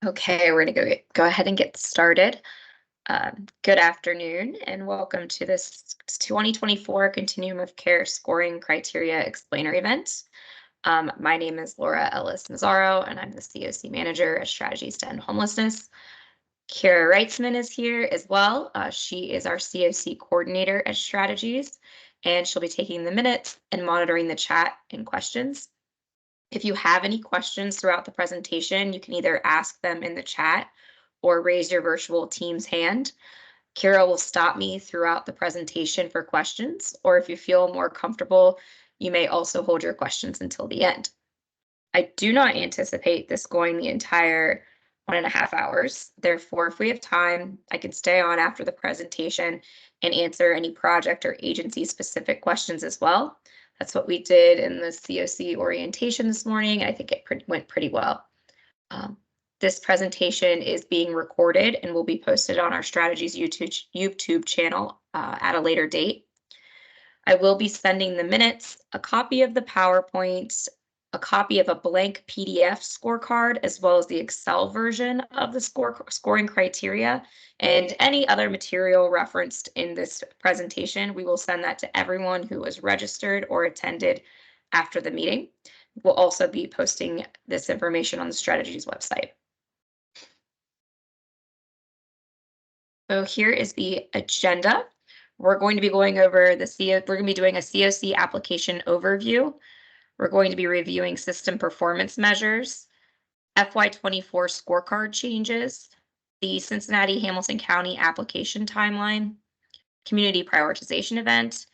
Okay, we're gonna go ahead and get started. Good afternoon and welcome to this 2024 Continuum of Care Scoring Criteria Explainer event. My name is Laura Ellis Mazzaro and I'm the COC Manager at Strategies to End Homelessness. Kara Reitzman is here as well. She is our COC Coordinator at Strategies and she'll be taking the minutes and monitoring the chat and questions. If you have any questions throughout the presentation, you can either ask them in the chat or raise your virtual Teams hand. Kira will stop me throughout the presentation for questions, or if you feel more comfortable, you may also hold your questions until the end. I do not anticipate this going the entire 1.5 hours. Therefore, if we have time, I can stay on after the presentation and answer any project or agency specific questions as well. That's what we did in the COC orientation this morning. I think it went pretty well. This presentation is being recorded and will be posted on our Strategies YouTube channel at a later date. I will be sending the minutes, a copy of the PowerPoint, a copy of a blank PDF scorecard, as well as the Excel version of the scoring criteria, and any other material referenced in this presentation. We will send that to everyone who was registered or attended after the meeting. We'll also be posting this information on the Strategies website. So here is the agenda. We're going to be going over we're going to be doing a COC application overview. We're going to be reviewing system performance measures, FY24 scorecard changes, the Cincinnati Hamilton County application timeline, community prioritization event,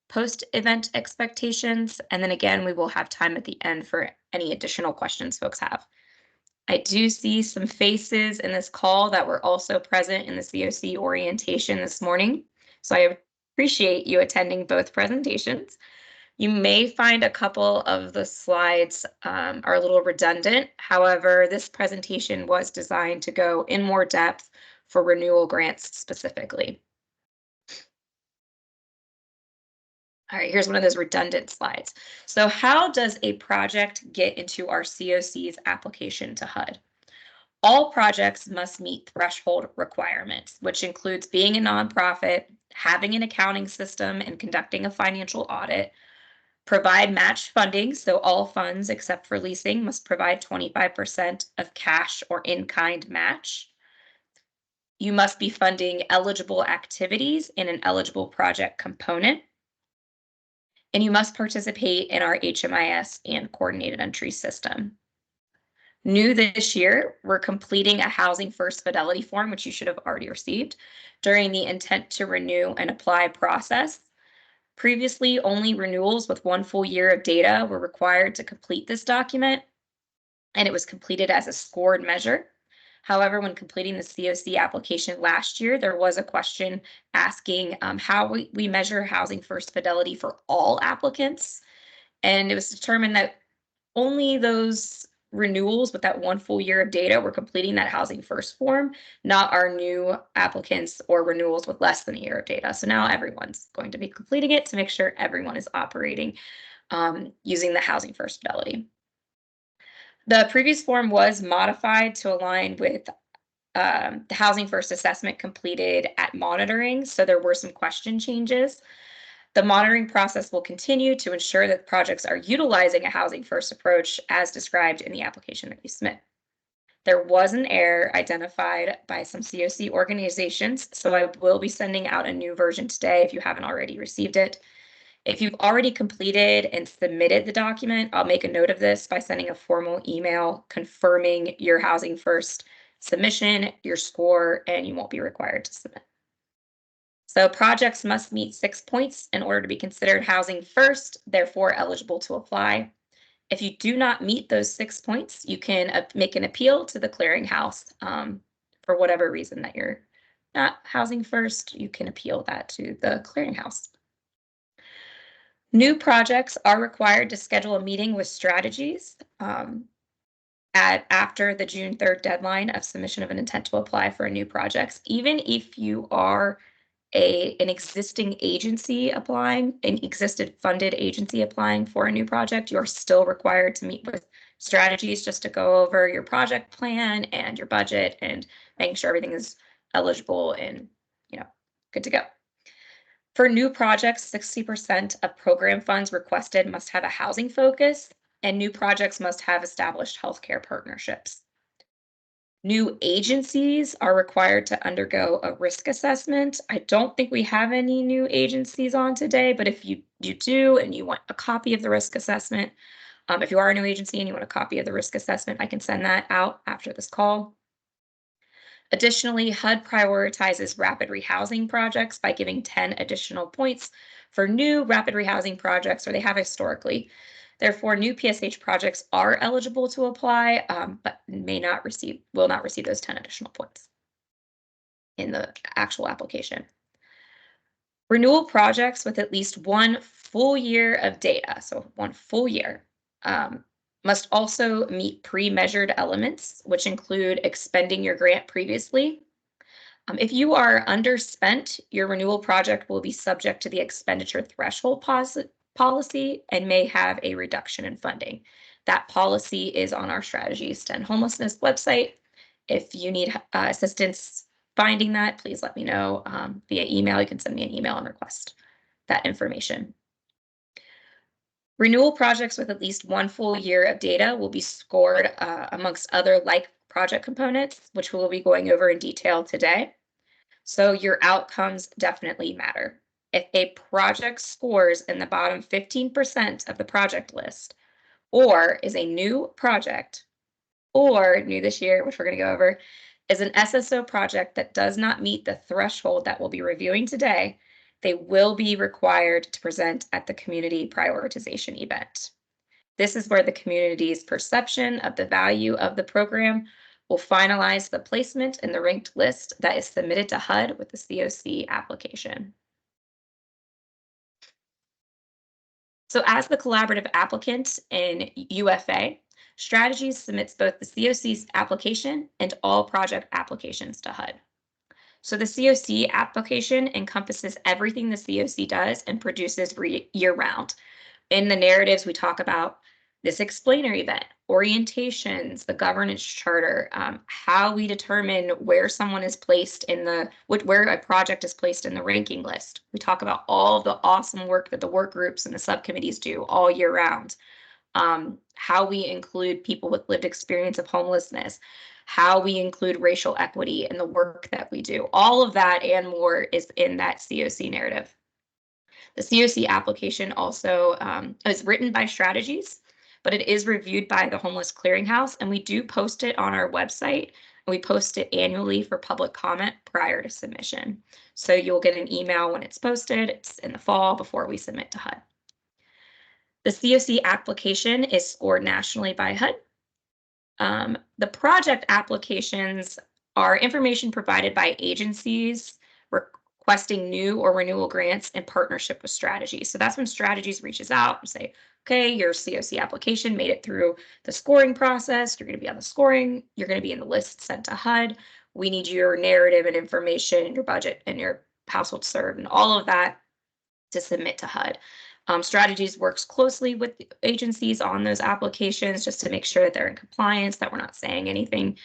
post-event expectations, and then again, we will have time at the end for any additional questions folks have. I do see some faces in this call that were also present in the COC orientation this morning, so I appreciate you attending both presentations. You may find a couple of the slides are a little redundant. However, this presentation was designed to go in more depth for renewal grants specifically. All right, here's one of those redundant slides. So how does a project get into our COC's application to HUD? All projects must meet threshold requirements, which includes being a nonprofit, having an accounting system, and conducting a financial audit. Provide match funding, so all funds except for leasing must provide 25% of cash or in-kind match. You must be funding eligible activities in an eligible project component. And you must participate in our HMIS and coordinated entry system. New this year, we're completing a Housing First Fidelity form, which you should have already received, during the intent to renew and apply process. Previously, only renewals with 1 full year of data were required to complete this document, and it was completed as a scored measure. However, when completing the COC application last year, there was a question asking how we measure Housing First Fidelity for all applicants. And it was determined that only those renewals with that 1 full year of data were completing that Housing First form, not our new applicants or renewals with less than a year of data. So now everyone's going to be completing it to make sure everyone is operating using the Housing First Fidelity. The previous form was modified to align with the Housing First assessment completed at monitoring, so there were some question changes. The monitoring process will continue to ensure that projects are utilizing a Housing First approach as described in the application that you submit. There was an error identified by some COC organizations, so I will be sending out a new version today if you haven't already received it. If you've already completed and submitted the document, I'll make a note of this by sending a formal email confirming your Housing First submission, your score, and you won't be required to submit. So projects must meet 6 points in order to be considered Housing First, therefore eligible to apply. If you do not meet those 6 points, you can make an appeal to the clearinghouse for whatever reason that you're not Housing First, you can appeal that to the clearinghouse. New projects are required to schedule a meeting with Strategies after the June 3rd deadline of submission of an intent to apply for a new project. Even if you are an existing agency applying, an existed funded agency applying for a new project, you're still required to meet with Strategies, just to go over your project plan and your budget and making sure everything is eligible and, good to go. For new projects, 60% of program funds requested must have a housing focus, and new projects must have established healthcare partnerships. New agencies are required to undergo a risk assessment. I don't think we have any new agencies on today, but if you do and you want a copy of the risk assessment, if you are a new agency and you want a copy of the risk assessment, I can send that out after this call. Additionally, HUD prioritizes rapid rehousing projects by giving 10 additional points for new rapid rehousing projects, or they have historically. Therefore, new PSH projects are eligible to apply, but will not receive those 10 additional points in the actual application. Renewal projects with at least 1 full year of data, so 1 full year, must also meet pre-measured elements, which include expending your grant previously. If you are underspent, your renewal project will be subject to the expenditure threshold policy and may have a reduction in funding. That policy is on our Strategies to End Homelessness website. If you need assistance finding that, please let me know via email. You can send me an email and request that information. Renewal projects with at least 1 full year of data will be scored amongst other like project components, which we'll be going over in detail today. So your outcomes definitely matter. If a project scores in the bottom 15% of the project list, or is a new project, or new this year, which we're going to go over, is an SSO project that does not meet the threshold that we'll be reviewing today, they will be required to present at the community prioritization event. This is where the community's perception of the value of the program will finalize the placement in the ranked list that is submitted to HUD with the COC application. So as the collaborative applicant in UFA, Strategies submits both the COC's application and all project applications to HUD. So the COC application encompasses everything the COC does and produces year-round. In the narratives, we talk about this explainer event, orientations, the governance charter, how we determine where someone is placed where a project is placed in the ranking list. We talk about all the awesome work that the work groups and the subcommittees do all year round. How we include people with lived experience of homelessness, how we include racial equity in the work that we do. All of that and more is in that COC narrative. The COC application also is written by Strategies, but it is reviewed by the Homeless Clearinghouse, and we do post it on our website, and we post it annually for public comment prior to submission. So you'll get an email when it's posted. It's in the fall before we submit to HUD. The COC application is scored nationally by HUD. The project applications are information provided by agencies requesting new or renewal grants in partnership with Strategies. So that's when Strategies reaches out and say, okay, your COC application made it through the scoring process. You're going to be on the scoring. You're going to be in the list sent to HUD. We need your narrative and information, your budget and your household served and all of that to submit to HUD. Strategies works closely with the agencies on those applications just to make sure that they're in compliance, that we're not saying anything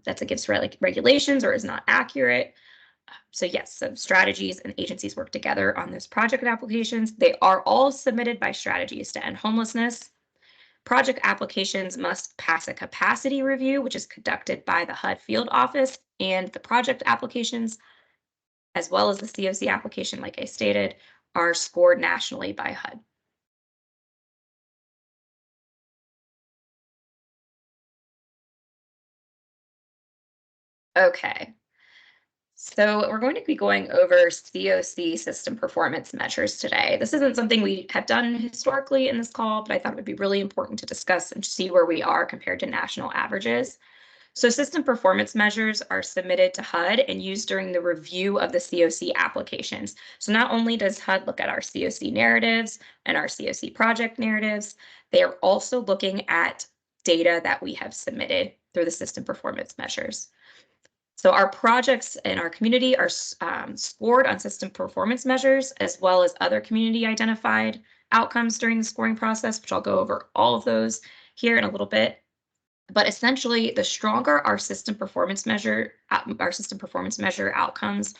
that's against regulations or is not accurate. So yes, so Strategies and agencies work together on those project applications. They are all submitted by Strategies to End Homelessness. Project applications must pass a capacity review, which is conducted by the HUD field office, and the project applications, as well as the COC application, like I stated, are scored nationally by HUD. Okay, so we're going to be going over COC system performance measures today. This isn't something we have done historically in this call, but I thought it would be really important to discuss and see where we are compared to national averages. So system performance measures are submitted to HUD and used during the review of the COC applications. So not only does HUD look at our COC narratives and our COC project narratives, they are also looking at data that we have submitted through the system performance measures. So our projects in our community are scored on system performance measures as well as other community identified outcomes during the scoring process, which I'll go over all of those here in a little bit. But essentially, the stronger our system performance measure outcomes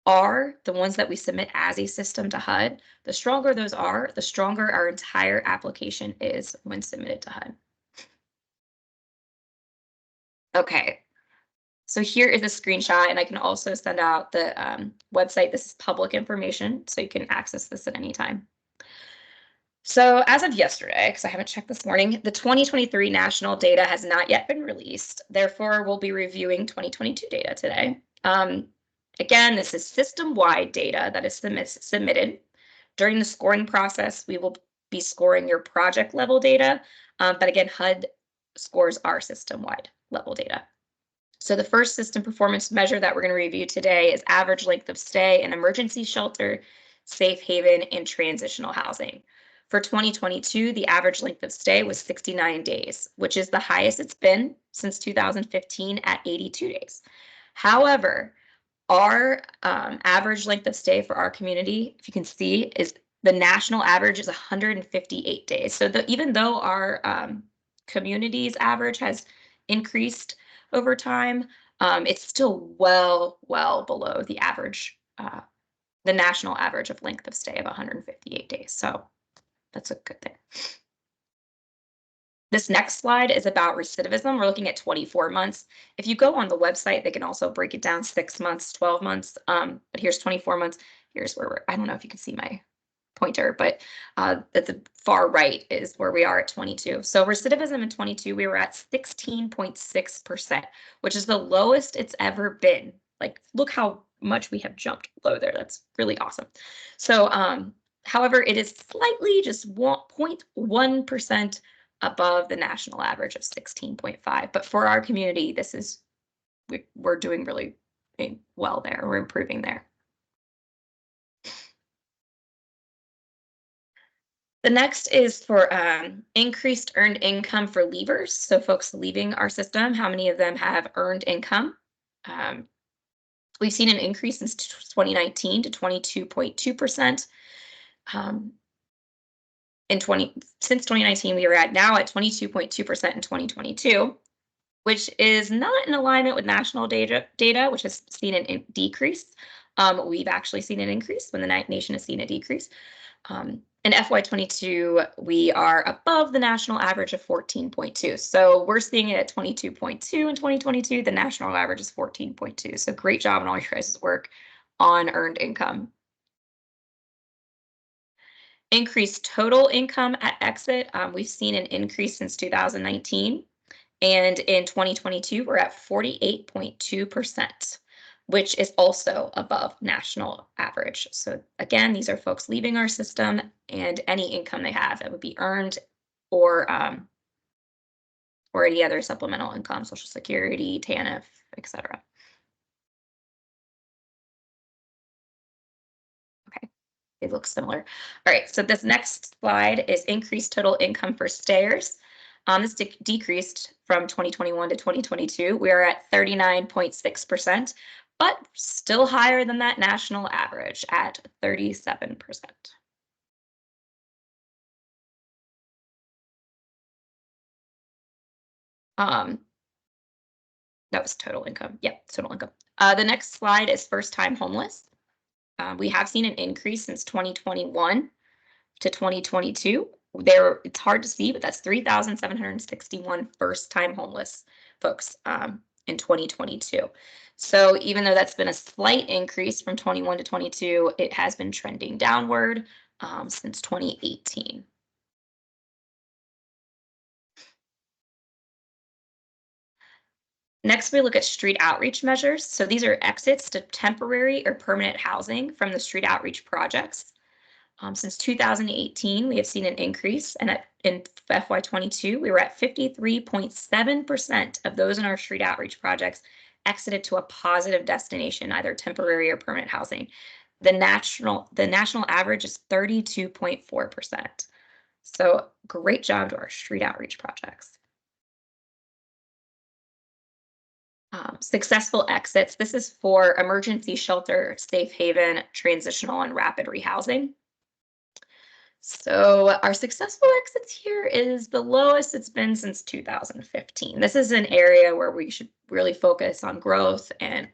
are, the ones that we submit as a system to HUD, the stronger those are, the stronger our entire application is when submitted to HUD. Okay, so here is a screenshot, and I can also send out the website. This is public information, so you can access this at any time. So as of yesterday, because I haven't checked this morning, the 2023 national data has not yet been released. Therefore, we'll be reviewing 2022 data today. Again, this is system-wide data that is submitted. During the scoring process, we will be scoring your project level data, but again, HUD scores our system-wide level data. So the first system performance measure that we're going to review today is average length of stay in emergency shelter, safe haven, and transitional housing. For 2022, the average length of stay was 69 days, which is the highest it's been since 2015 at 82 days. However, our average length of stay for our community, if you can see, is the national average is 158 days. So even though our community's average has increased over time, it's still well below the average, the national average of length of stay of 158 days. So that's a good thing. This next slide is about recidivism. We're looking at 24 months. If you go on the website, they can also break it down 6 months, 12 months. But here's 24 months. Here's where I don't know if you can see my pointer, but at the far right is where we are at 22. So recidivism in 22, we were at 16.6%, which is the lowest it's ever been. Like, look how much we have jumped low there. That's really awesome. So, however, it is slightly just 0.1% above the national average of 16.5. But for our community, this is, we're doing really well there. We're improving there. The next is for increased earned income for leavers. So folks leaving our system, how many of them have earned income? We've seen an increase since 2019 to 22.2%. Since 2019, we are now at 22.2% in 2022, which is not in alignment with national data, which has seen a decrease. We've actually seen an increase when the nation has seen a decrease. In FY22, we are above the national average of 14.2. So we're seeing it at 22.2 in 2022. The national average is 14.2. So great job on all your guys' work on earned income. Increased total income at exit. We've seen an increase since 2019. And in 2022, we're at 48.2%, which is also above national average. So again, these are folks leaving our system and any income they have that would be earned or any other supplemental income, Social Security, TANF, etc. Okay, it looks similar. All right, so this next slide is increased total income for stayers. This decreased from 2021 to 2022. We are at 39.6%, but still higher than that national average at 37%. That was total income. Yep, total income. The next slide is first-time homeless. We have seen an increase since 2021 to 2022. It's hard to see, but that's 3,761 first-time homeless folks in 2022. So even though that's been a slight increase from 21 to 22, it has been trending downward since 2018. Next, we look at street outreach measures. So these are exits to temporary or permanent housing from the street outreach projects. Since 2018, we have seen an increase, and in FY22, we were at 53.7% of those in our street outreach projects exited to a positive destination, either temporary or permanent housing. The national average is 32.4%. So great job to our street outreach projects. Successful exits. This is for emergency shelter, safe haven, transitional, and rapid rehousing. So our successful exits here is the lowest it's been since 2015. This is an area where we should really focus on growth and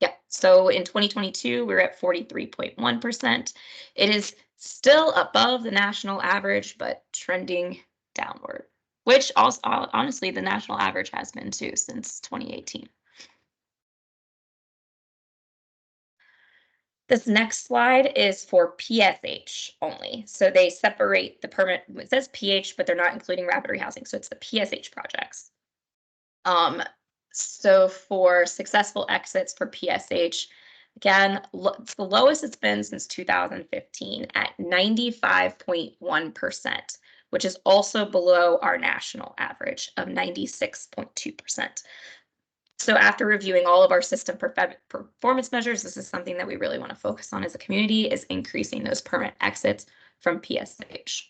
yeah. So in 2022, we were at 43.1%. It is still above the national average, but trending downward, which also honestly the national average has been too since 2018. This next slide is for PSH only. So they separate the permit, it says PH, but they're not including rapid rehousing. So it's the PSH projects. So for successful exits for PSH, again, it's the lowest it's been since 2015 at 95.1%, which is also below our national average of 96.2%. So after reviewing all of our system performance measures, this is something that we really want to focus on as a community, is increasing those permanent exits from PSH.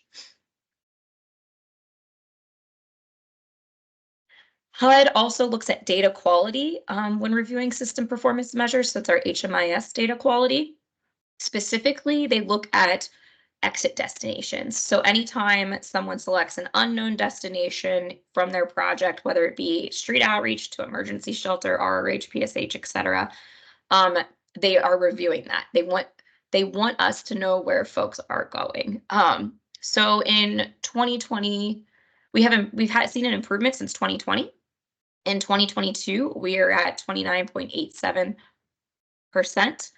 HUD also looks at data quality when reviewing system performance measures. So it's our HMIS data quality. Specifically, they look at exit destinations. So anytime someone selects an unknown destination from their project, whether it be street outreach to emergency shelter, RRH, PSH, etc., they are reviewing that. They want us to know where folks are going. So in 2020, we've seen an improvement since 2020. In 2022, we are at 29.87%.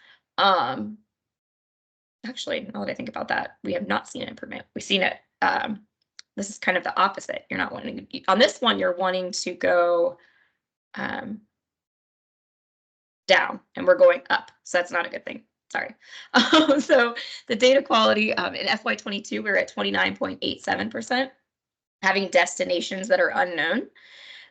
Actually, now that I think about that, we have not seen an improvement. We've seen it. This is kind of the opposite. You're not wanting on this one. You're wanting to go down, and we're going up. So that's not a good thing. Sorry. So the data quality in FY22, we're at 29.87%, having destinations that are unknown.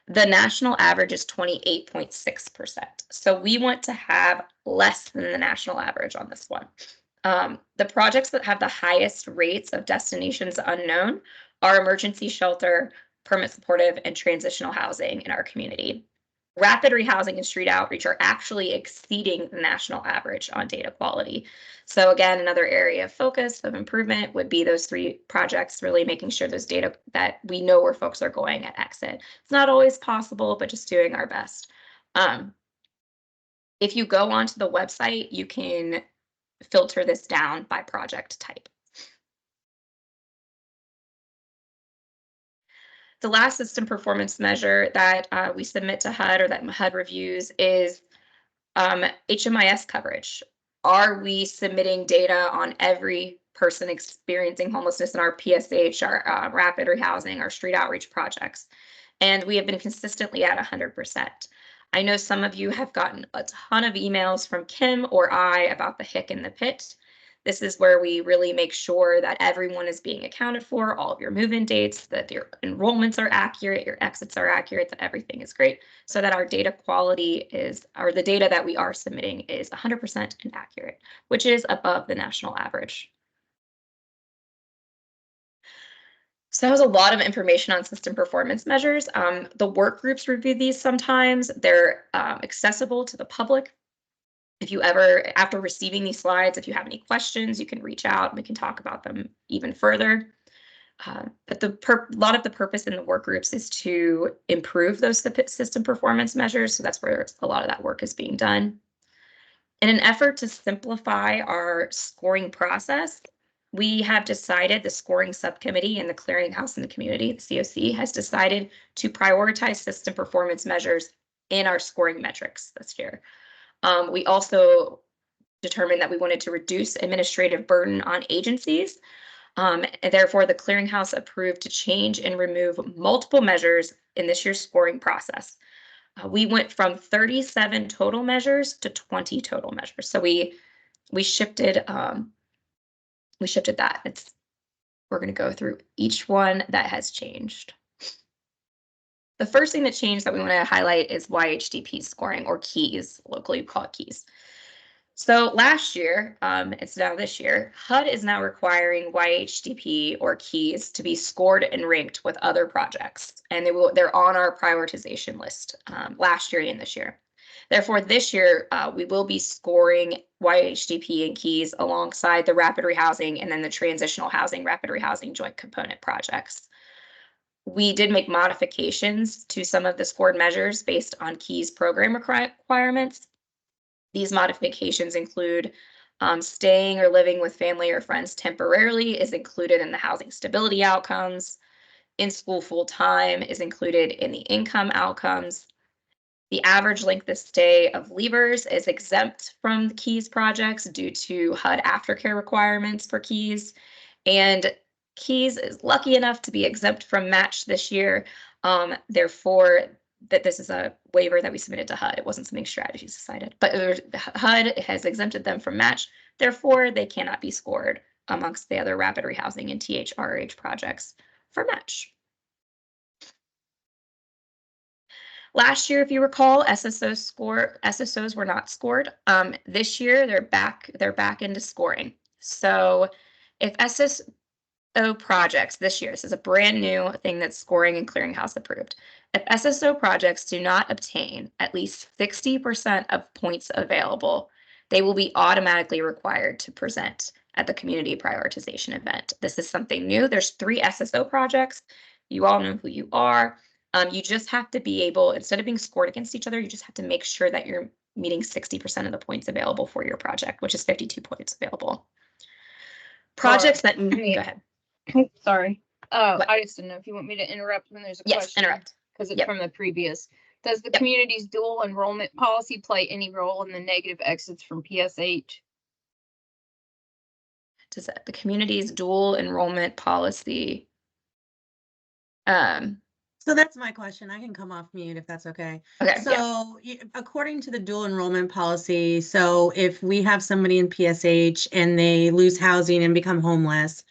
The national average is 28.6%. So we want to have less than the national average on this one. The projects that have the highest rates of destinations unknown are emergency shelter, permanent supportive, and transitional housing in our community. Rapid rehousing and street outreach are actually exceeding the national average on data quality. So again, another area of focus of improvement would be those three projects, really making sure those data that we know where folks are going at exit. It's not always possible, but just doing our best. If you go onto the website, you can filter this down by project type. The last system performance measure that we submit to HUD or that HUD reviews is HMIS coverage. Are we submitting data on every person experiencing homelessness in our PSH, our rapid rehousing, our street outreach projects? And we have been consistently at 100%. I know some of you have gotten a ton of emails from Kim or I about the HIC and the PIT. This is where we really make sure that everyone is being accounted for, all of your move-in dates, that your enrollments are accurate, your exits are accurate, that everything is great, so that our data quality is, or the data that we are submitting is 100% and accurate, which is above the national average. So that was a lot of information on system performance measures. The work groups review these sometimes. They're accessible to the public. If you ever, after receiving these slides, if you have any questions, you can reach out and we can talk about them even further. But a lot of the purpose in the work groups is to improve those system performance measures. So that's where a lot of that work is being done. In an effort to simplify our scoring process, we have decided, the scoring subcommittee and the clearinghouse in the community, the COC, has decided to prioritize system performance measures in our scoring metrics this year. We also determined that we wanted to reduce administrative burden on agencies. And therefore, the clearinghouse approved to change and remove multiple measures in this year's scoring process. We went from 37 total measures to 20 total measures. So we shifted that. We're going to go through each one that has changed. The first thing that changed that we want to highlight is YHDP scoring, or keys, locally we call it keys. So last year, it's now this year, HUD is now requiring YHDP or keys to be scored and ranked with other projects, and they're on our prioritization list last year and this year. Therefore, this year, we will be scoring YHDP and KEYS alongside the rapid rehousing and then the transitional housing, rapid rehousing joint component projects. We did make modifications to some of the scored measures based on KEYS program requirements. These modifications include staying or living with family or friends temporarily is included in the housing stability outcomes. In school full time is included in the income outcomes. The average length of stay of leavers is exempt from the KEYS projects due to HUD aftercare requirements for KEYS. And KEYS is lucky enough to be exempt from match this year. Therefore, this is a waiver that we submitted to HUD. It wasn't something Strategies decided, but HUD has exempted them from match. Therefore, they cannot be scored amongst the other rapid rehousing and THRH projects for match. Last year, if you recall, SSOs were not scored. This year, they're back into scoring. So if SSO projects this year, this is a brand new thing that's scoring and clearinghouse approved. If SSO projects do not obtain at least 60% of points available, they will be automatically required to present at the community prioritization event. This is something new. There's 3 SSO projects. You all know who you are. You just have to be able, instead of being scored against each other, you just have to make sure that you're meeting 60% of the points available for your project, which is 52 points available. Projects that, go ahead. Sorry. I just didn't know if you want me to interrupt when there's a question. Yes, interrupt. Because it's from the previous. Does the community's dual enrollment policy play any role in the negative exits from PSH? Does the community's dual enrollment policy? So that's my question. I can come off mute if that's okay. Okay. So according to the dual enrollment policy, so if we have somebody in PSH and they lose housing and become homeless,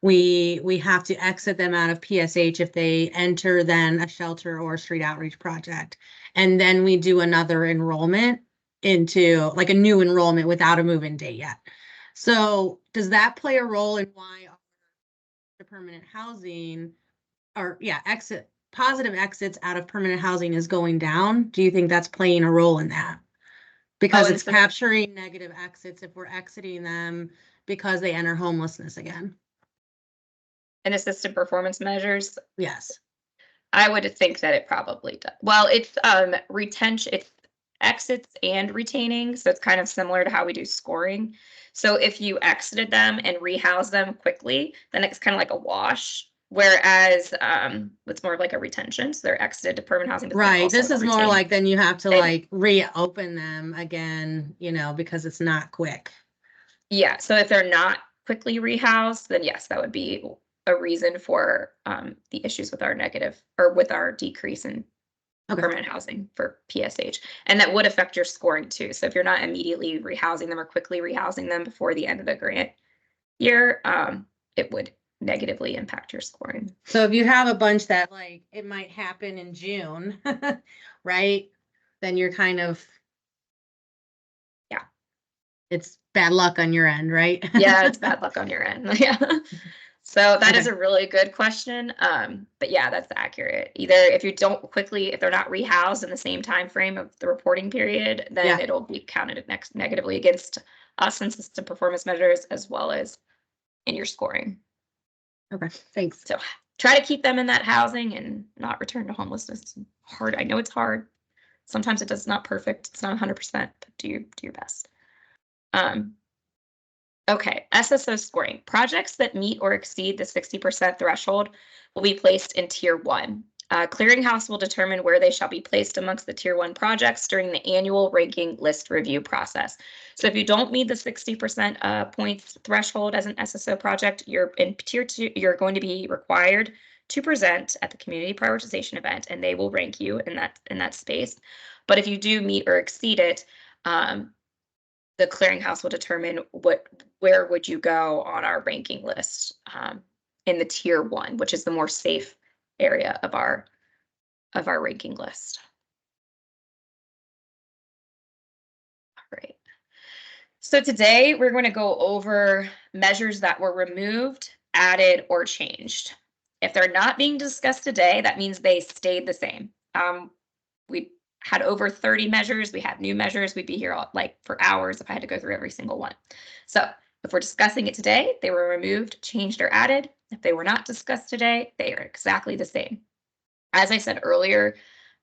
we have to exit them out of PSH if they enter then a shelter or a street outreach project. And then we do another enrollment into like a new enrollment without a move-in date yet. So does that play a role in why the permanent housing or positive exits out of permanent housing is going down? Do you think that's playing a role in that? Because it's capturing negative exits if we're exiting them because they enter homelessness again. And assisted performance measures? Yes. I would think that it probably does. Well, it's retention, it's exits and retaining. So it's kind of similar to how we do scoring. So if you exited them and rehouse them quickly, then it's kind of like a wash. Whereas it's more of like a retention. So they're exited to permanent housing. Right. This is more like then you have to like reopen them again, because it's not quick. Yeah. So if they're not quickly rehoused, then yes, that would be a reason for the issues with our negative or with our decrease in permanent housing for PSH. And that would affect your scoring too. So if you're not immediately rehousing them or quickly rehousing them before the end of the grant year, it would negatively impact your scoring. So if you have a bunch that like it might happen in June, right? Then you're kind of, it's bad luck on your end, right? Yeah, it's bad luck on your end. Yeah. So that is a really good question. But yeah, that's accurate. Either if you don't quickly, if they're not rehoused in the same time frame of the reporting period, then it'll be counted negatively against us and system performance measures as well as in your scoring. Okay, thanks. So try to keep them in that housing and not return to homelessness. It's hard. I know it's hard. Sometimes it does not perfect. It's not 100%, but do your best. Okay, SSO scoring. Projects that meet or exceed the 60% threshold will be placed in Tier 1. Clearinghouse will determine where they shall be placed amongst the Tier 1 projects during the annual ranking list review process. So if you don't meet the 60% points threshold as an SSO project, you're in Tier 2, you're going to be required to present at the community prioritization event, and they will rank you in that space. But if you do meet or exceed it, the clearinghouse will determine where would you go on our ranking list in the Tier 1, which is the more safe area of our ranking list. All right. So today we're going to go over measures that were removed, added, or changed. If they're not being discussed today, that means they stayed the same. We had over 30 measures. We have new measures. We'd be here all, like for hours if I had to go through every single one. So if we're discussing it today, they were removed, changed, or added. If they were not discussed today, they are exactly the same. As I said earlier,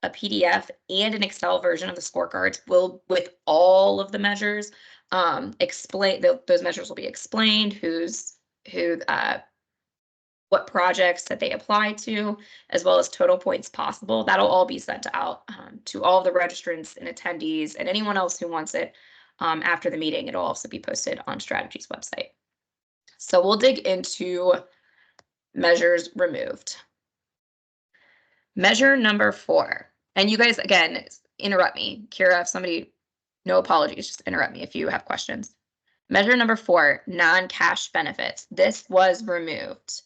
a PDF and an Excel version of the scorecards will, with all of the measures, explain those measures will be explained, what projects that they apply to, as well as total points possible. That'll all be sent out to all the registrants and attendees and anyone else who wants it after the meeting. It'll also be posted on Strategy's website. So we'll dig into measures removed. Measure number 4. And you guys, again, interrupt me. Kira, if somebody, no apologies, just interrupt me if you have questions. Measure number 4, non-cash benefits. This was removed.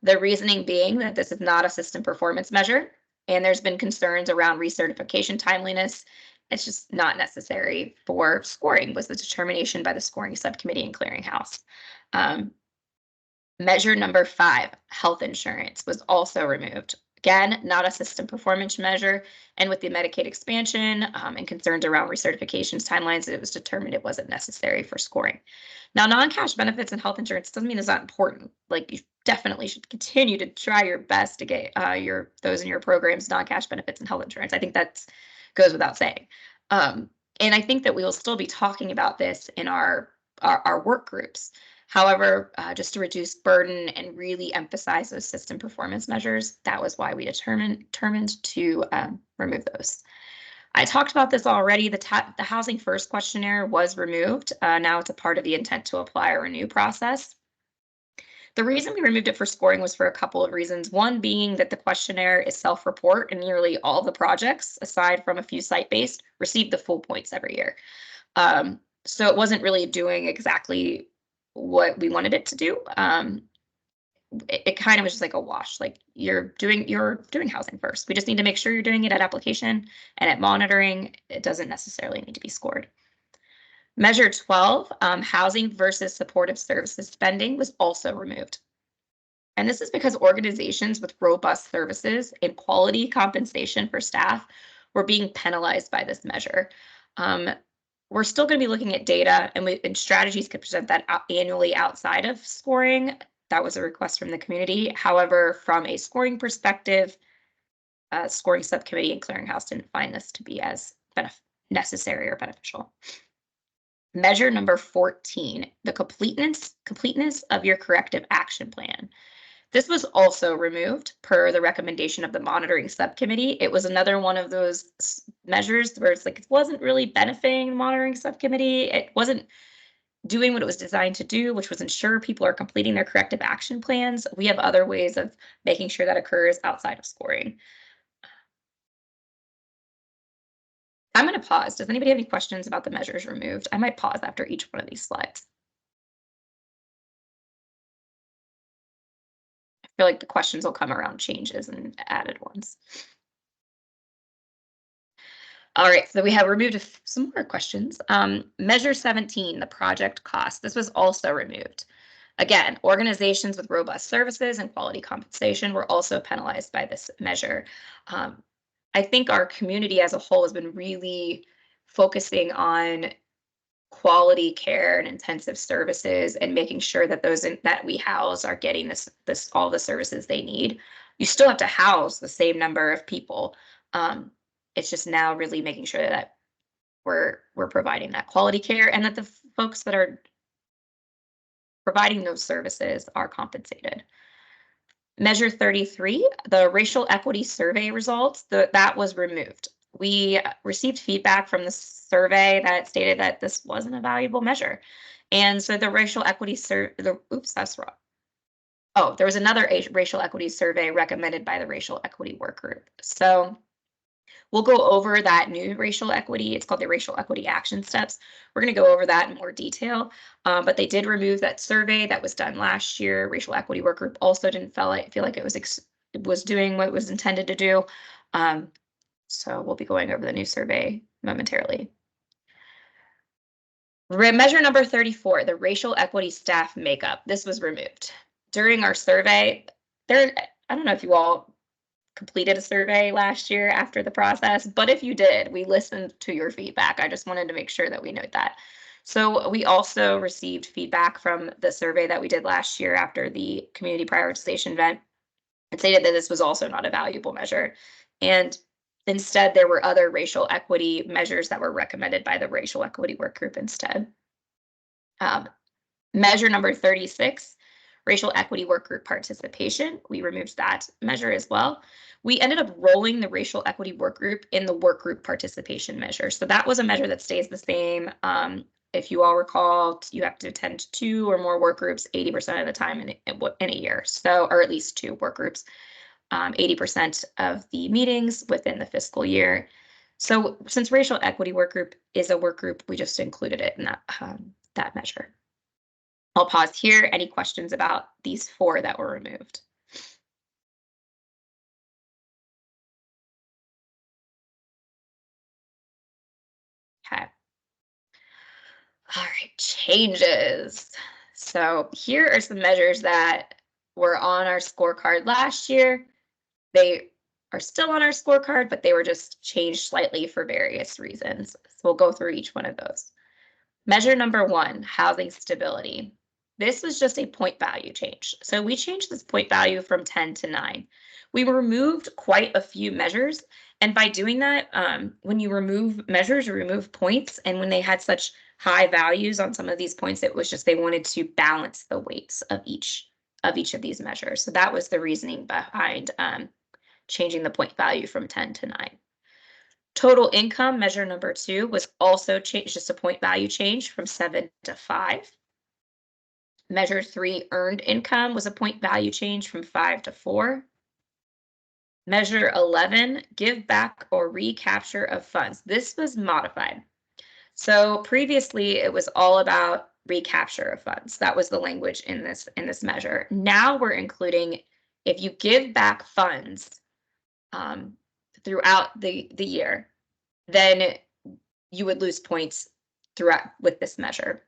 The reasoning being that this is not a system performance measure, and there's been concerns around recertification timeliness. It's just not necessary for scoring, was the determination by the scoring subcommittee and clearinghouse. Measure number 5, health insurance, was also removed. Again, not a system performance measure, and with the Medicaid expansion and concerns around recertifications timelines, it was determined it wasn't necessary for scoring. Now, non-cash benefits and health insurance doesn't mean it's not important. Like, you definitely should continue to try your best to get those in your programs, non-cash benefits and health insurance. I think that goes without saying. And I think that we will still be talking about this in our work groups. However, just to reduce burden and really emphasize those system performance measures, that was why we determined to remove those. I talked about this already. The Housing First questionnaire was removed. Now it's a part of the intent to apply or renew process. The reason we removed it for scoring was for a couple of reasons. One being that the questionnaire is self-report, and nearly all the projects, aside from a few site-based, receive the full points every year. So it wasn't really doing exactly what we wanted it to do. It kind of was just like a wash, like you're doing housing first. We just need to make sure you're doing it at application and at monitoring. It doesn't necessarily need to be scored. Measure 12, housing versus supportive services spending, was also removed. And this is because organizations with robust services and quality compensation for staff were being penalized by this measure. We're still going to be looking at data, and strategies could present that annually outside of scoring. That was a request from the community. However, from a scoring perspective, scoring subcommittee and clearinghouse didn't find this to be as necessary or beneficial. Measure number 14, the completeness of your corrective action plan. This was also removed per the recommendation of the monitoring subcommittee. It was another one of those measures where it's like it wasn't really benefiting the monitoring subcommittee. It wasn't doing what it was designed to do, which was ensure people are completing their corrective action plans. We have other ways of making sure that occurs outside of scoring. I'm going to pause. Does anybody have any questions about the measures removed? I might pause after each one of these slides. I feel like the questions will come around changes and added ones. All right, so we have removed some more questions. Measure 17, the project cost. This was also removed. Again, organizations with robust services and quality compensation were also penalized by this measure. I think our community as a whole has been really focusing on quality care and intensive services and making sure that those that we house are getting all the services they need. You still have to house the same number of people. It's just now really making sure that we're providing that quality care and that the folks that are providing those services are compensated. Measure 33, the racial equity survey results, that was removed. We received feedback from the survey that stated that this wasn't a valuable measure. And so the racial equity oops, that's wrong. Oh, there was another racial equity survey recommended by the racial equity work group. So we'll go over that new racial equity. It's called the racial equity action steps. We're going to go over that in more detail, but they did remove that survey that was done last year. Racial equity work group also didn't feel like it was doing what it was intended to do. So we'll be going over the new survey momentarily. Measure number 34, the racial equity staff makeup. This was removed. During our survey, I don't know if you all completed a survey last year after the process, but if you did, we listened to your feedback. I just wanted to make sure that we note that. So we also received feedback from the survey that we did last year after the community prioritization event. It stated that this was also not a valuable measure. And instead, there were other racial equity measures that were recommended by the racial equity work group instead. Measure number 36, racial equity work group participation. We removed that measure as well. We ended up rolling the racial equity work group in the work group participation measure. So that was a measure that stays the same. If you all recall, you have to attend 2 or more work groups 80% of the time in a year. So, or at least 2 work groups, 80% of the meetings within the fiscal year. So since racial equity work group is a work group, we just included it in that measure. I'll pause here. Any questions about these 4 that were removed? Okay. All right, changes. So here are some measures that were on our scorecard last year. They are still on our scorecard, but they were just changed slightly for various reasons. So we'll go through each one of those. Measure number 1, housing stability. This was just a point value change. So we changed this point value from 10 to 9. We removed quite a few measures. And by doing that, when you remove measures, you remove points. And when they had such high values on some of these points, it was just they wanted to balance the weights of each of these measures. So that was the reasoning behind changing the point value from 10 to 9. Total income, measure number 2, was also changed, just a point value change from 7 to 5. Measure 3, earned income, was a point value change from 5 to 4. Measure 11, give back or recapture of funds. This was modified. So previously it was all about recapture of funds. That was the language in this measure. Now we're including if you give back funds throughout the year, then you would lose points throughout with this measure.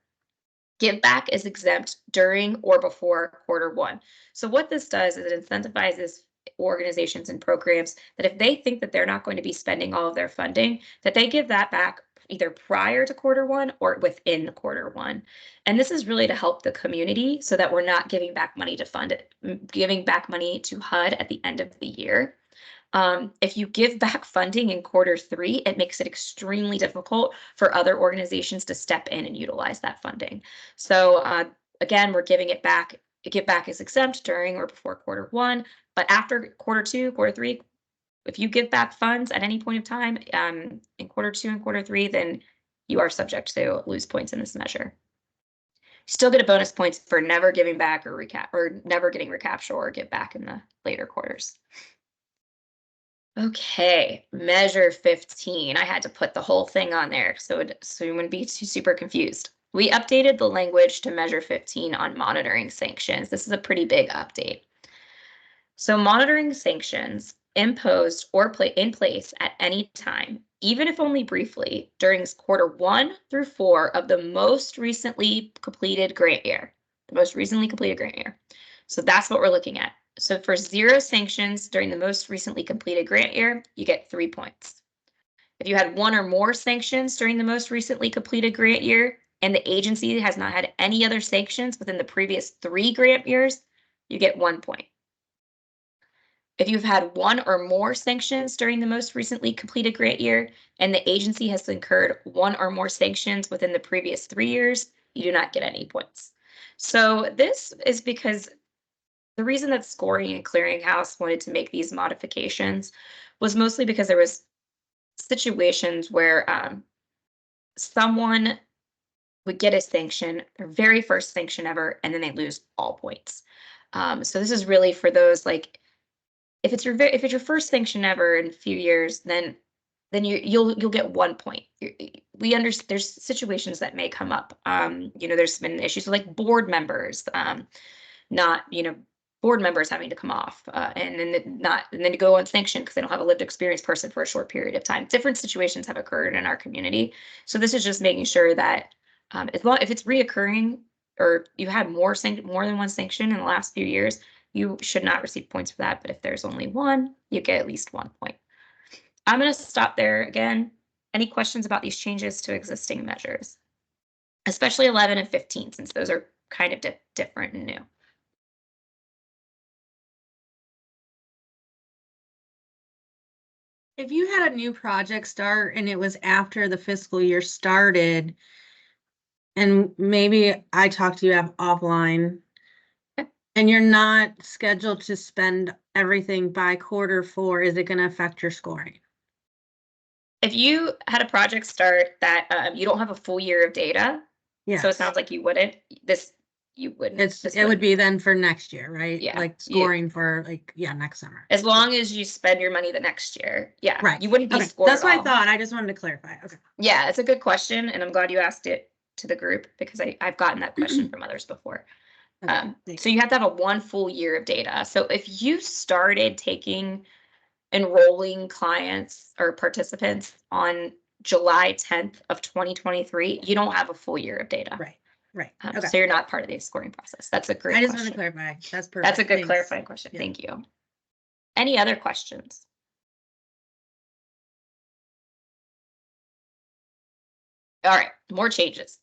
Give back is exempt during or before Q1. So what this does is it incentivizes organizations and programs that if they think that they're not going to be spending all of their funding, that they give that back either prior to Q1 or within Q1. And this is really to help the community so that we're not giving back money to fund it, giving back money to HUD at the end of the year. If you give back funding in Q3, it makes it extremely difficult for other organizations to step in and utilize that funding. So again, we're giving it back. Give back is exempt during or before Q1, but after Q2, Q3, if you give back funds at any point of time in Q2 and Q3, then you are subject to lose points in this measure. You still get a bonus points for never giving back or never getting recapture or give back in the later quarters. Okay, measure 15. I had to put the whole thing on there so you wouldn't be too super confused. We updated the language to measure 15 on monitoring sanctions. This is a pretty big update. So monitoring sanctions imposed or in place at any time, even if only briefly, during Q1 through 4 of the most recently completed grant year. The most recently completed grant year. So that's what we're looking at. So for 0 sanctions during the most recently completed grant year, you get 3 points. If you had 1 or more sanctions during the most recently completed grant year, and the agency has not had any other sanctions within the previous 3 grant years, you get 1 point. If you've had 1 or more sanctions during the most recently completed grant year, and the agency has incurred 1 or more sanctions within the previous 3 years, you do not get any points. So this is because the reason that Scoring and Clearinghouse wanted to make these modifications was mostly because there was situations where someone would get a sanction, their very first sanction ever, and then they lose all points. So this is really for those like if it's your first sanction ever in a few years, then you'll get 1 point. We understand there's situations that may come up. There's been issues with like board members, board members having to come off and then to go unsanctioned because they don't have a lived experience person for a short period of time. Different situations have occurred in our community. So this is just making sure that if it's reoccurring or you had more than 1 sanction in the last few years, you should not receive points for that, but if there's only one, you get at least 1 point. I'm going to stop there again. Any questions about these changes to existing measures? Especially 11 and 15, since those are kind of different and new. If you had a new project start and it was after the fiscal year started, and maybe I talked to you offline, and you're not scheduled to spend everything by Q4, is it going to affect your scoring? If you had a project start that you don't have a full year of data, Yeah. so it sounds like you wouldn't. You wouldn't. It would be then for next year, right? Yeah. Like scoring for next summer. As long as you spend your money the next year. Yeah. Right. You wouldn't be Okay. scored. That's what I thought. I just wanted to clarify. Okay. Yeah, it's a good question, and I'm glad you asked it to the group because I've gotten that question from others before. Okay. So you have to have a 1 full year of data. So if you started enrolling clients or participants on July 10th of 2023, you don't have a full year of data. Right. Okay. So you're not part of the scoring process. That's a great I just question. want to clarify. That's perfect. That's a good Thanks. clarifying question. Yeah. Thank you. Any other questions? All right, more changes.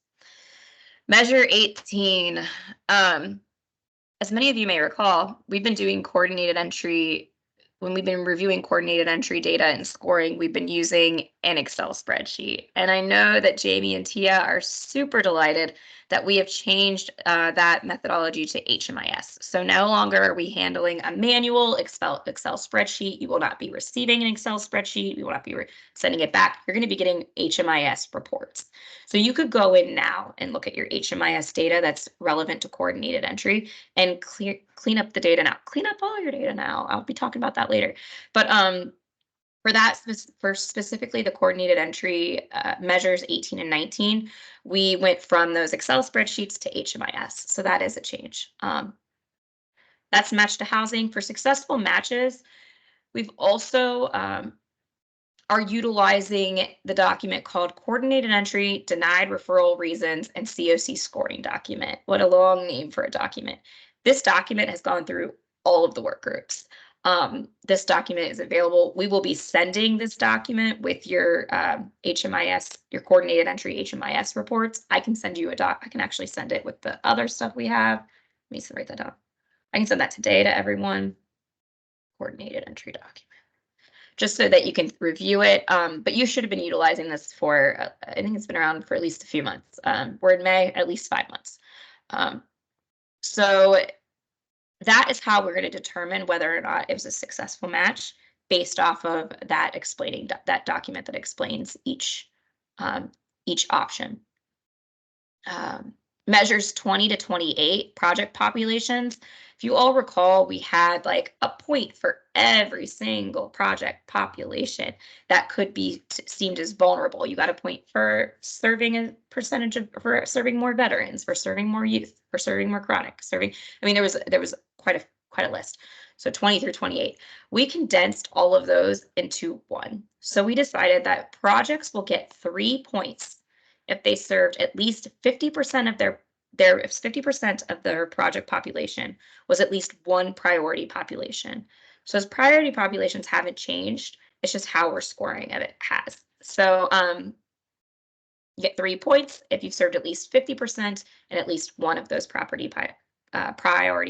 Measure 18. As many of you may recall, we've been doing coordinated entry. When we've been reviewing coordinated entry data and scoring, we've been using an Excel spreadsheet. And I know that Jamie and Tia are super delighted that we have changed that methodology to HMIS. So no longer are we handling a manual Excel spreadsheet. You will not be receiving an Excel spreadsheet. We will not be sending it back. You're going to be getting HMIS reports. So you could go in now and look at your HMIS data that's relevant to coordinated entry and clean up the data now. Clean up all your data now. I'll be talking about that later. But for that, for specifically the coordinated entry measures 18 and 19, we went from those Excel spreadsheets to HMIS. So that is a change. That's match to housing. For successful matches, we've also are utilizing the document called Coordinated Entry, Denied Referral Reasons, and COC Scoring Document. What a long name for a document. This document has gone through all of the work groups. This document is available. We will be sending this document with your HMIS, your Coordinated Entry HMIS reports. I can send you I can actually send it with the other stuff we have. Let me write that down. I can send that today to everyone. Coordinated Entry document, just so that you can review it. But you should have been utilizing this for, I think it's been around for at least a few months. We're in May, at least 5 months. So that is how we're going to determine whether or not it was a successful match based off of that that document that explains each option. Measures 20 to 28 project populations. If you all recall, we had like a point for every single project population that could be deemed as vulnerable. You got a point for serving a percentage of, for serving more veterans, for serving more youth, for serving more chronic, serving. I mean, there was quite a list. So 20 through 28. We condensed all of those into one. So we decided that projects will get 3 points if they served at least 50% of their 50% of their project population was at least one priority population. So as priority populations haven't changed, it's just how we're scoring it has. So you get 3 points if you've served at least 50% and at least one of those priority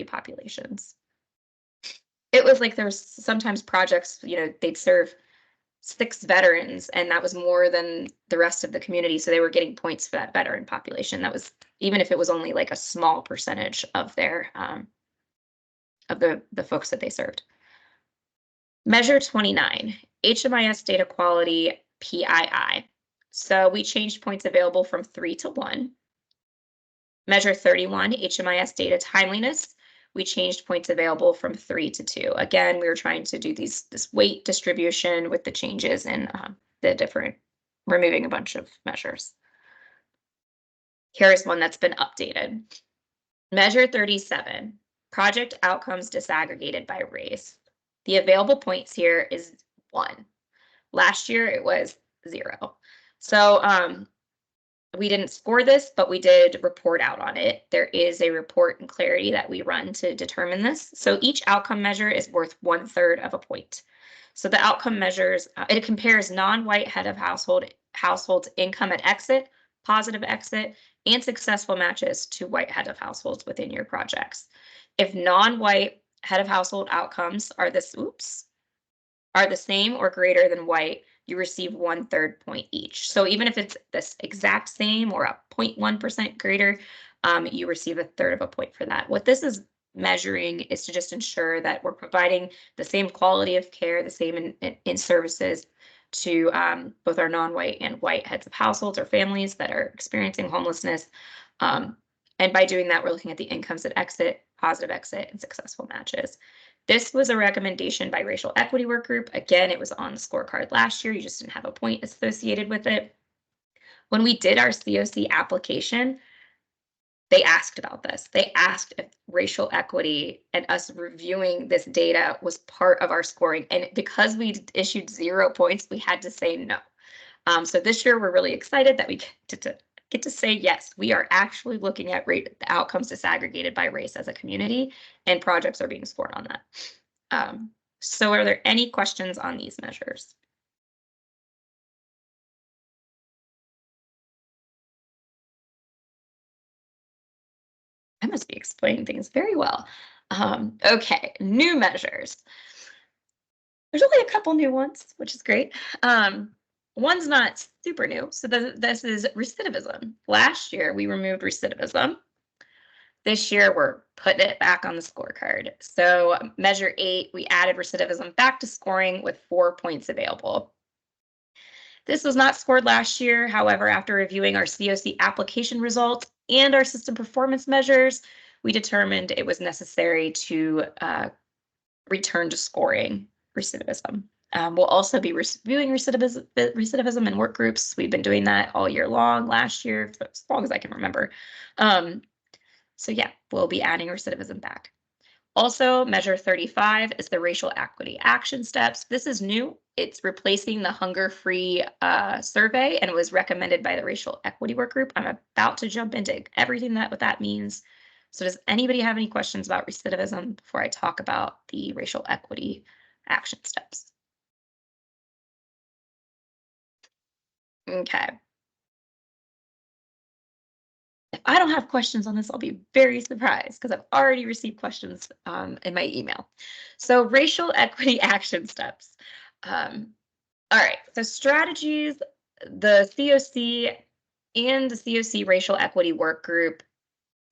populations. It was like there's sometimes projects, they'd serve 6 veterans, and that was more than the rest of the community. So they were getting points for that veteran population. That was, even if it was only like a small percentage of their of the folks that they served. Measure 29, HMIS data quality PII. So we changed points available from 3 to 1. Measure 31, HMIS data timeliness. We changed points available from 3 to 2. Again, we were trying to do this weight distribution with the changes in the different, removing a bunch of measures. Here's one that's been updated. Measure 37, project outcomes disaggregated by race. The available points here is 1. Last year it was 0. So we didn't score this, but we did report out on it. There is a report and clarity that we run to determine this. So each outcome measure is worth 1/3 of a point. So the outcome measures, it compares non-white head of households income at exit, positive exit, and successful matches to white head of households within your projects. If non-white head of household outcomes are the same or greater than white, you receive 1/3 point each. So even if it's this exact same or a 0.1% greater, you receive 1/3 of a point for that. What this is measuring is to just ensure that we're providing the same quality of care, the same in services to both our non-white and white heads of households or families that are experiencing homelessness. And by doing that, we're looking at the incomes at exit, positive exit, and successful matches. This was a recommendation by Racial Equity Work Group. Again, it was on the scorecard last year. You just didn't have a point associated with it. When we did our CoC application, they asked about this. They asked if racial equity and us reviewing this data was part of our scoring. And because we issued 0 points, we had to say no. So this year, we're really excited that we get to say yes. We are actually looking at the outcomes disaggregated by race as a community, and projects are being scored on that. So are there any questions on these measures? I must be explaining things very well. Okay, new measures. There's only a couple new ones, which is great. One's not super new. So this is recidivism. Last year, we removed recidivism. This year, we're putting it back on the scorecard. So measure 8, we added recidivism back to scoring with 4 points available. This was not scored last year. However, after reviewing our CoC application results and our system performance measures, we determined it was necessary to return to scoring recidivism. We'll also be reviewing recidivism in work groups. We've been doing that all year long, last year, for as long as I can remember. So yeah, we'll be adding recidivism back. Also, measure 35 is the racial equity action steps. This is new. It's replacing the hunger-free survey, and it was recommended by the Racial Equity Work Group. I'm about to jump into everything what that means. So does anybody have any questions about recidivism before I talk about the racial equity action steps? Okay. If I don't have questions on this, I'll be very surprised because I've already received questions in my email. So racial equity action steps. All right, so strategies, the CoC and the CoC Racial Equity Work Group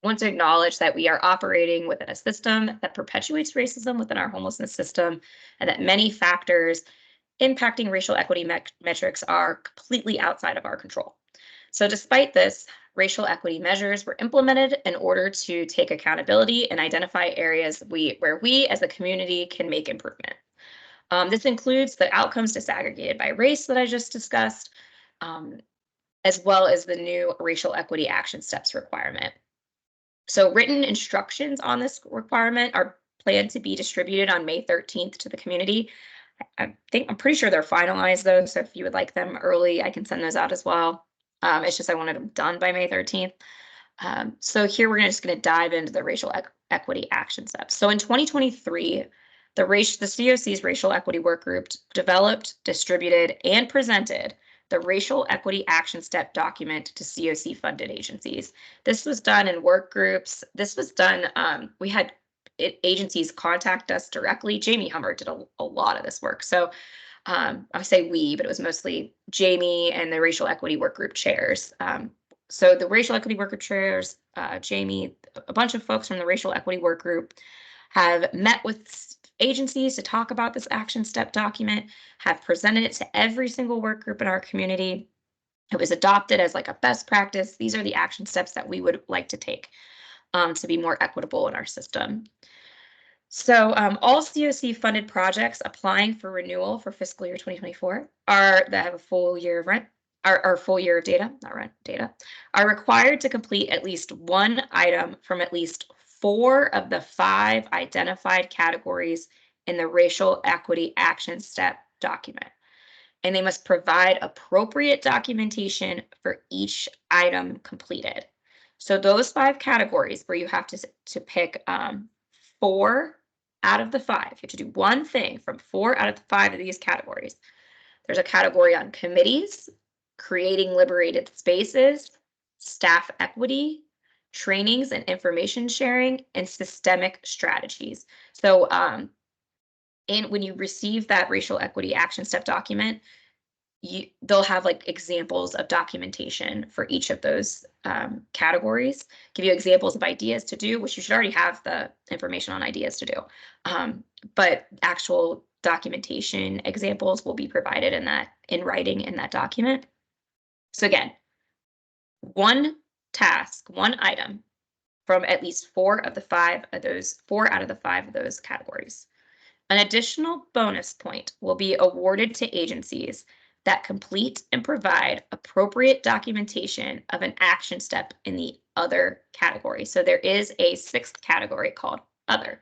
want to acknowledge that we are operating within a system that perpetuates racism within our homelessness system, and that many factors impacting racial equity metrics are completely outside of our control. So despite this, racial equity measures were implemented in order to take accountability and identify areas where we as a community can make improvement. This includes the outcomes disaggregated by race that I just discussed, as well as the new racial equity action steps requirement. So written instructions on this requirement are planned to be distributed on May 13th to the community. I'm pretty sure they're finalized though, so if you would like them early, I can send those out as well. It's just I wanted them done by May 13th. So here we're just going to dive into the racial equity action steps. So in 2023, the CoC's Racial Equity Work Group developed, distributed, and presented the Racial Equity Action Step document to CoC funded agencies. This was done in work groups. This was done, we had agencies contact us directly. Jamie Hummer did a lot of this work. So I say we, but it was mostly Jamie and the Racial Equity Work Group chairs. So the Racial Equity Work Group chairs, Jamie, a bunch of folks from the Racial Equity Work Group have met with agencies to talk about this action step document, have presented it to every single work group in our community. It was adopted as like a best practice. These are the action steps that we would like to take to be more equitable in our system. So all CoC funded projects applying for renewal for fiscal year 2024 that have a full year of rent, or full year of data, not rent, data, are required to complete at least one item from at least 4 of the 5 identified categories in the Racial Equity Action Step document. and they must provide appropriate documentation for each item completed. So those 5 categories where you have to pick 4 out of the 5. You have to do one thing from 4 out of the 5 of these categories. There's a category on committees, creating liberated spaces, staff equity, trainings and information sharing, and systemic strategies. So when you receive that racial equity action step document, they'll have like examples of documentation for each of those categories, give you examples of ideas to do, which you should already have the information on ideas to do. But actual documentation examples will be provided in writing in that document. So again, one task, one item from at least 4 out of the 5 of those categories. An additional bonus point will be awarded to agencies that complete and provide appropriate documentation of an action step in the other category. So there is a 6th category called other.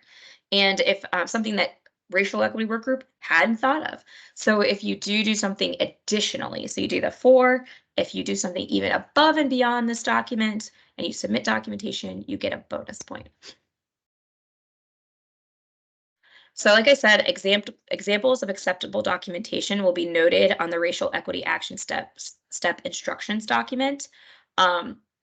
And if something that racial equity work group hadn't thought of. So if you do something additionally, so you do the 4, if you do something even above and beyond this document and you submit documentation, you get a bonus point. So like I said, examples of acceptable documentation will be noted on the racial equity action step instructions document.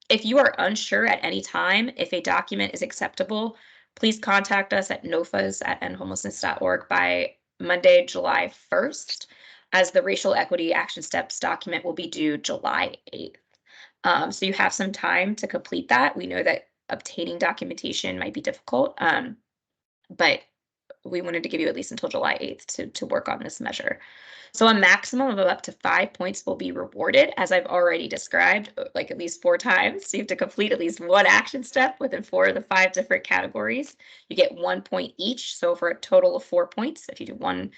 If you are unsure at any time if a document is acceptable, please contact us at nofas@endhomelessness.org by Monday, July 1st, as the racial equity action steps document will be due July 8th. So you have some time to complete that. We know that obtaining documentation might be difficult, but we wanted to give you at least until July 8th to work on this measure. So a maximum of up to 5 points will be rewarded, as I've already described, like at least 4 times. So you have to complete at least one action step within 4 of the 5 different categories. You get 1 point each, so for a total of 4 points if you do one,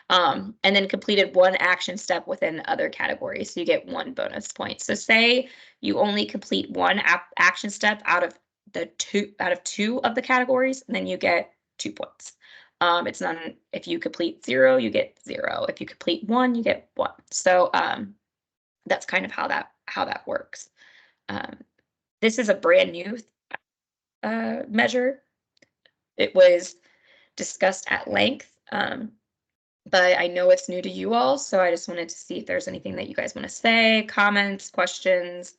and then completed one action step within other categories, so you get 1 bonus point. So say you only complete one action step out of 2 of the categories, and then you get 2 points. It's not if you complete 0, you get 0. If you complete 1, you get 1. So that's kind of how that works. This is a brand new measure. It was discussed at length, but I know it's new to you all, so I just wanted to see if there's anything that you guys want to say, comments, questions.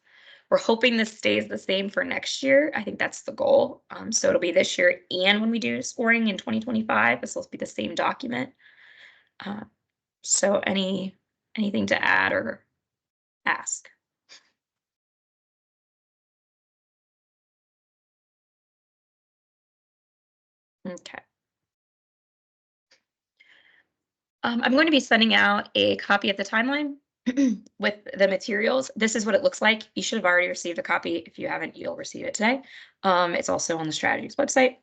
We're hoping this stays the same for next year. I think that's the goal. So it'll be this year, and when we do scoring in 2025, this will be the same document. So anything to add or ask? Okay. I'm going to be sending out a copy of the timeline with the materials. This is what it looks like. You should have already received a copy. If you haven't, you'll receive it today. It's also on the strategies website.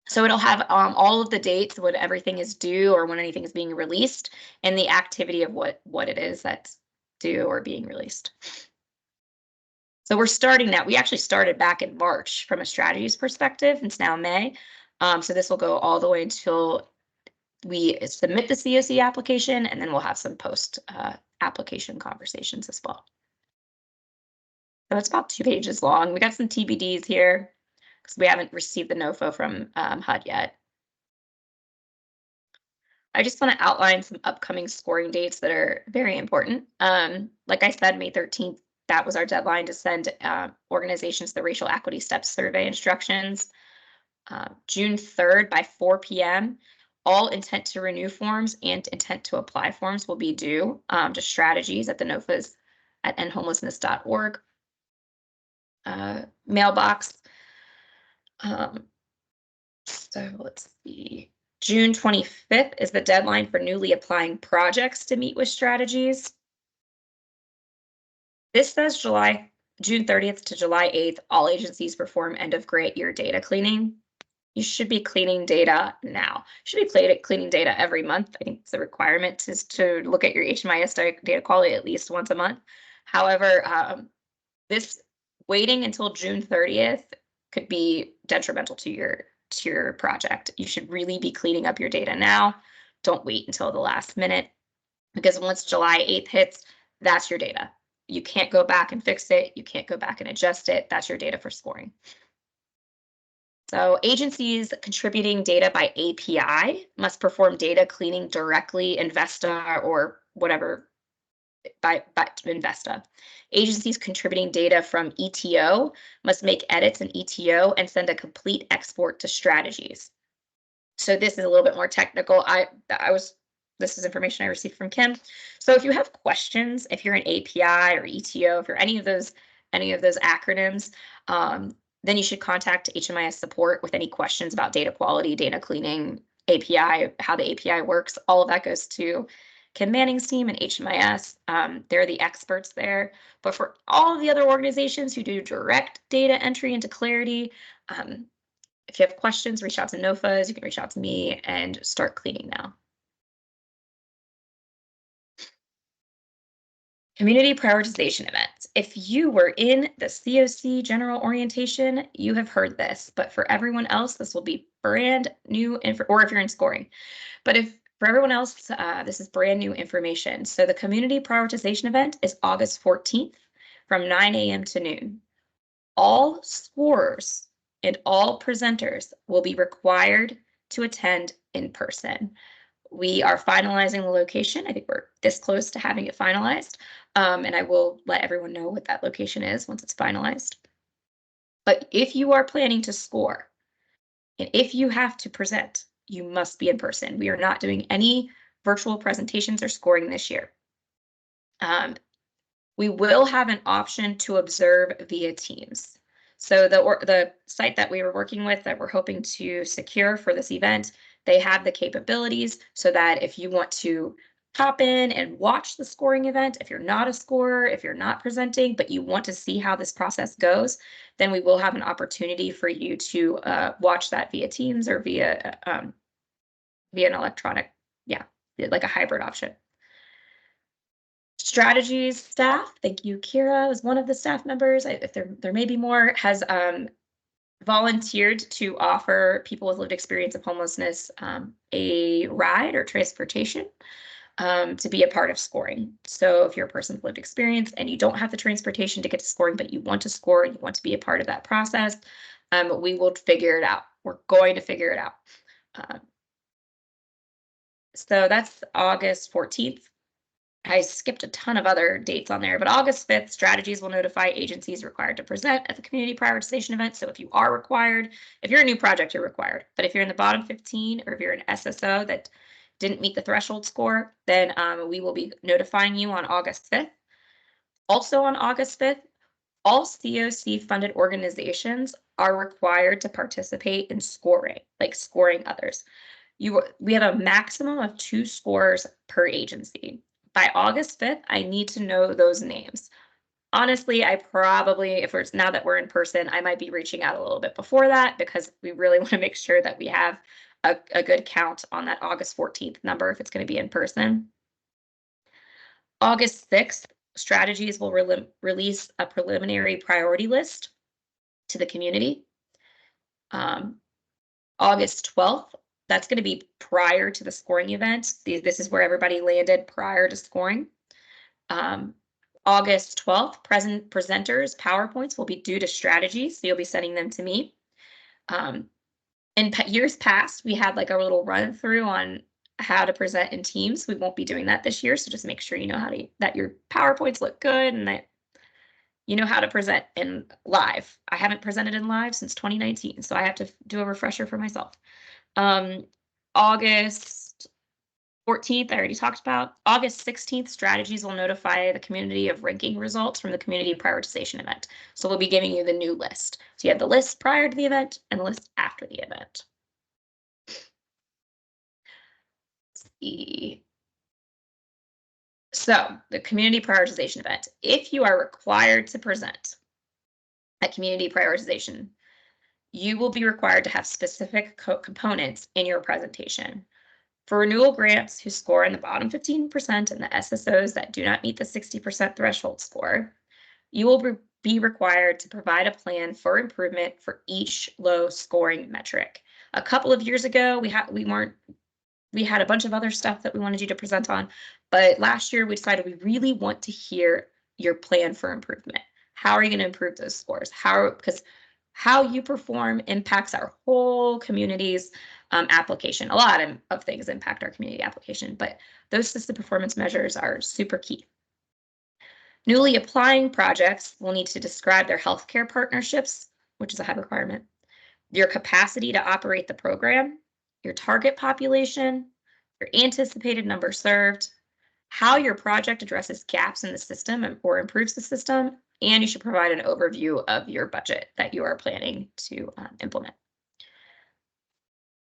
So it'll have all of the dates when everything is due or when anything is being released, and the activity of what it is that's due or being released. So we're starting that. We actually started back in March from a strategies perspective. It's now May. So this will go all the way until we submit the CoC application, and then we'll have some post application conversations as well. So it's about 2 pages long. We got some TBDs here because we haven't received the NOFO from HUD yet. I just want to outline some upcoming scoring dates that are very important. Like I said, May 13th, that was our deadline to send organizations the racial equity steps survey instructions. June 3rd by 4 p.m., all intent to renew forms and intent to apply forms will be due to strategies at the NOFAs at endhomelessness.org mailbox. So let's see. June 25th is the deadline for newly applying projects to meet with strategies. This says June 30th to July 8th, all agencies perform end of grant year data cleaning. You should be cleaning data now. You should be cleaning data every month. I think it's a requirement is to look at your HMIS data quality at least once a month. However, this waiting until June 30th could be detrimental to your project. You should really be cleaning up your data now. Don't wait until the last minute. because once July 8th hits, that's your data. You can't go back and fix it. You can't go back and adjust it. That's your data for scoring. So agencies contributing data by API must perform data cleaning directly in Vesta or whatever by Investa. Agencies contributing data from ETO must make edits in ETO and send a complete export to strategies. So this is a little bit more technical. This is information I received from Kim. So if you have questions, if you're an API or ETO, if you're any of those acronyms, then you should contact HMIS support with any questions about data quality, data cleaning, API, how the API works. All of that goes to Kim Manning's team and HMIS. They're the experts there. But for all of the other organizations who do direct data entry into Clarity, if you have questions, reach out to NOFAs. You can reach out to me and start cleaning now. Community prioritization events. If you were in the COC general orientation, you have heard this, but for everyone else, this will be brand new info, or if you're in scoring. But for everyone else, this is brand new information. So the community prioritization event is August 14th from 9 a.m. to noon. All scorers and all presenters will be required to attend in person. We are finalizing the location. I think we're this close to having it finalized. And I will let everyone know what that location is once it's finalized. But if you are planning to score, and if you have to present, you must be in person. We are not doing any virtual presentations or scoring this year. We will have an option to observe via Teams. So the site that we were working with that we're hoping to secure for this event, they have the capabilities so that if you want to hop in and watch the scoring event, if you're not a scorer, if you're not presenting, but you want to see how this process goes, then we will have an opportunity for you to watch that via Teams or via an electronic, like a hybrid option. Strategies staff, thank you, Kira, is one of the staff members. If there may be more, has volunteered to offer people with lived experience of homelessness a ride or transportation to be a part of scoring. So if you're a person with lived experience and you don't have the transportation to get to scoring, but you want to score, you want to be a part of that process, we will figure it out. We're going to figure it out. So that's August 14th. I skipped a ton of other dates on there, but August 5th, strategies will notify agencies required to present at the community prioritization event. So if you are required, if you're a new project, you're required. But if you're in the bottom 15 or if you're an SSO that didn't meet the threshold score, then we will be notifying you on August 5th. Also on August 5th, all COC funded organizations are required to participate in scoring, like scoring others. We have a maximum of 2 scores per agency. By August 5th, I need to know those names. Honestly, I probably, now that we're in person, I might be reaching out a little bit before that because we really want to make sure that we have a good count on that August 14th number if it's going to be in person. August 6th, strategies will release a preliminary priority list to the community. August 12th, that's going to be prior to the scoring event. This is where everybody landed prior to scoring. August 12th, presenters' PowerPoints will be due to strategies, so you'll be sending them to me. In years past, we had like a little run through on how to present in Teams. We won't be doing that this year, so just make sure you know that your PowerPoints look good and that you know how to present in live. I haven't presented in live since 2019, so I have to do a refresher for myself. August 14th, I already talked about. August 16th, strategies will notify the community of ranking results from the community prioritization event. So we'll be giving you the new list. So you have the list prior to the event and the list after the event. Let's see. So the community prioritization event. If you are required to present at community prioritization, you will be required to have specific components in your presentation. For renewal grants who score in the bottom 15% and the SSOs that do not meet the 60% threshold score, you will be required to provide a plan for improvement for each low scoring metric. A couple of years ago, we had a bunch of other stuff that we wanted you to present on, but last year we decided we really want to hear your plan for improvement. How are you going to improve those scores? Because how you perform impacts our whole community's application. A lot of things impact our community application, but those system performance measures are super key. Newly applying projects will need to describe their healthcare partnerships, which is a HUD requirement, your capacity to operate the program, your target population, your anticipated number served, how your project addresses gaps in the system or improves the system, and you should provide an overview of your budget that you are planning to implement.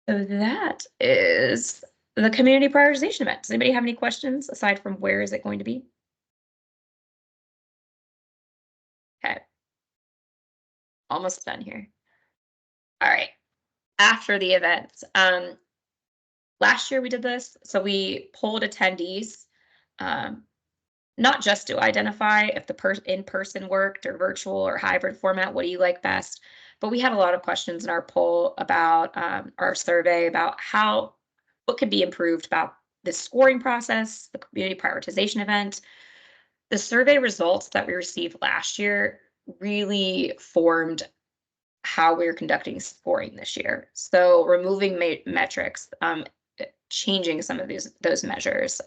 So that is the community prioritization event. Does anybody have any questions aside from where is it going to be? Okay. Almost done here. All right. After the event, last year we did this, so we polled attendees, not just to identify if the in-person worked or virtual or hybrid format, what do you like best? But we had a lot of questions in our poll about our survey about what could be improved about the scoring process, the community prioritization event. The survey results that we received last year really formed how we're conducting scoring this year. So removing metrics, changing some of those measures,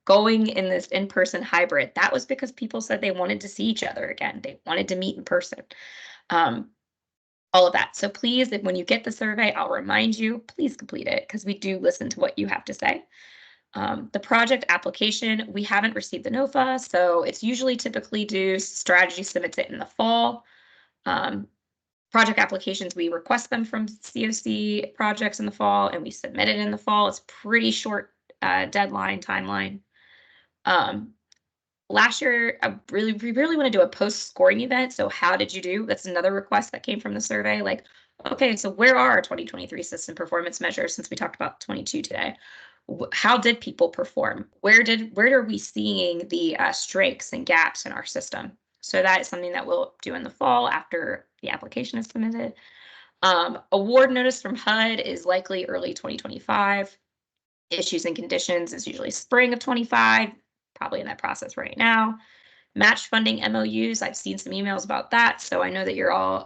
going in this in-person hybrid, that was because people said they wanted to see each other again. They wanted to meet in person. All of that. So please, when you get the survey, I'll remind you, please complete it because we do listen to what you have to say. The project application, we haven't received the NOFA, so it's usually typically due, strategy submits it in the fall. Project applications, we request them from COC projects in the fall and we submit it in the fall. It's pretty short deadline timeline. Last year, we really want to do a post-scoring event. So how did you do? That's another request that came from the survey. Like, okay, so where are our 2023 system performance measures since we talked about 22 today? How did people perform? Where are we seeing the strengths and gaps in our system? So that is something that we'll do in the fall after the application is submitted. Award notice from HUD is likely early 2025. Issues and conditions is usually spring of 25, probably in that process right now. Match funding MOUs, I've seen some emails about that, so I know that you're all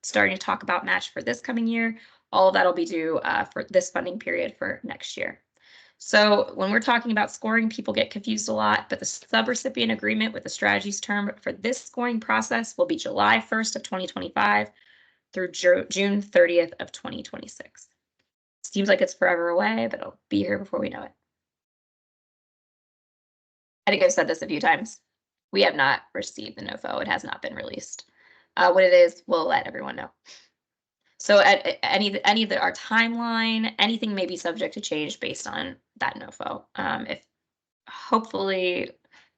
starting to talk about match for this coming year. All of that will be due for this funding period for next year. So when we're talking about scoring, people get confused a lot, but the subrecipient agreement with the strategies term for this scoring process will be July 1st of 2025 through June 30th of 2026. Seems like it's forever away, but it'll be here before we know it. I think I've said this a few times. We have not received the NOFO. It has not been released. When it is, we'll let everyone know. So at any of our timeline, anything may be subject to change based on that NOFO. If hopefully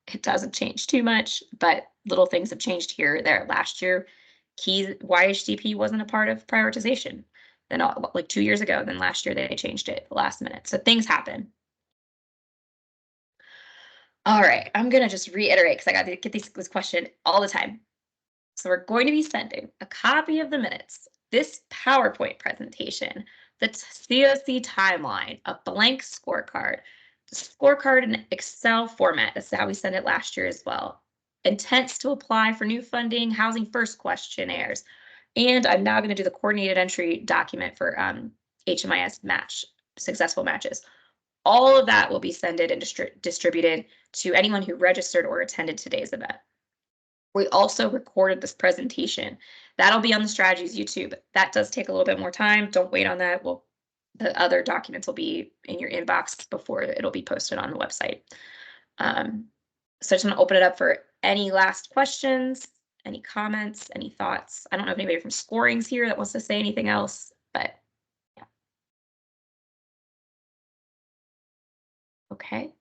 it doesn't change too much, but little things have changed here or there. Last year, YHDP wasn't a part of prioritization. Then like 2 years ago, then last year they changed it at the last minute. So things happen. All right, I'm gonna just reiterate because I got to get this question all the time. So we're going to be sending a copy of the minutes, this PowerPoint presentation, the COC timeline, a blank scorecard, the scorecard in Excel format. That's how we sent it last year as well. Intents to apply for new funding, housing first questionnaires. And I'm now going to do the coordinated entry document for HMIS match, successful matches. All of that will be sent and distributed to anyone who registered or attended today's event. We also recorded this presentation. That'll be on the strategies YouTube. That does take a little bit more time. Don't wait on that. The other documents will be in your inbox before it'll be posted on the website. So I just want to open it up for any last questions, any comments, any thoughts. I don't know if anybody from scoring's here that wants to say anything else, but yeah. Okay.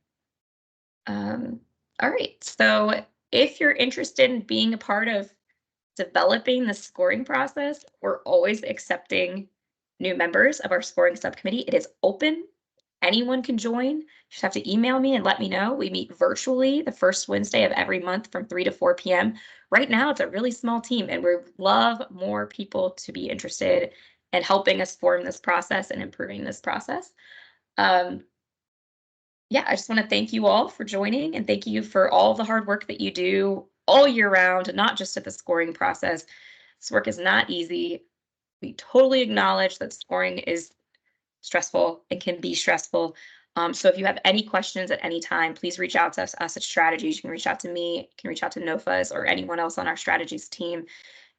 All right, so if you're interested in being a part of developing the scoring process, we're always accepting new members of our scoring subcommittee. It is open. Anyone can join. You just have to email me and let me know. We meet virtually the first Wednesday of every month from 3 to 4 p.m. Right now, it's a really small team, and we love more people to be interested in helping us form this process and improving this process. Yeah, I just want to thank you all for joining and thank you for all the hard work that you do all year round, not just at the scoring process. This work is not easy. We totally acknowledge that scoring is stressful and can be stressful. So if you have any questions at any time, please reach out to us at Strategies. You can reach out to me, you can reach out to NOFAs or anyone else on our Strategies team,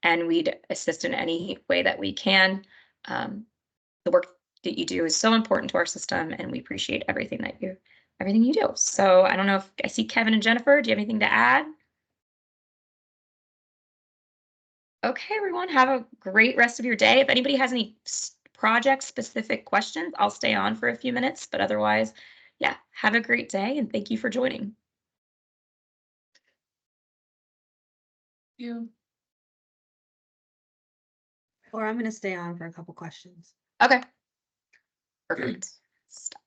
and we'd assist in any way that we can. The work that you do is so important to our system, and we appreciate everything you do. So I don't know if I see Kevin and Jennifer. Do you have anything to add? Okay, everyone, have a great rest of your day. If anybody has any project-specific questions, I'll stay on for a few minutes, but otherwise, yeah, have a great day, and thank you for joining. Or I'm going to stay on for a couple questions. Okay. Perfect. Stop.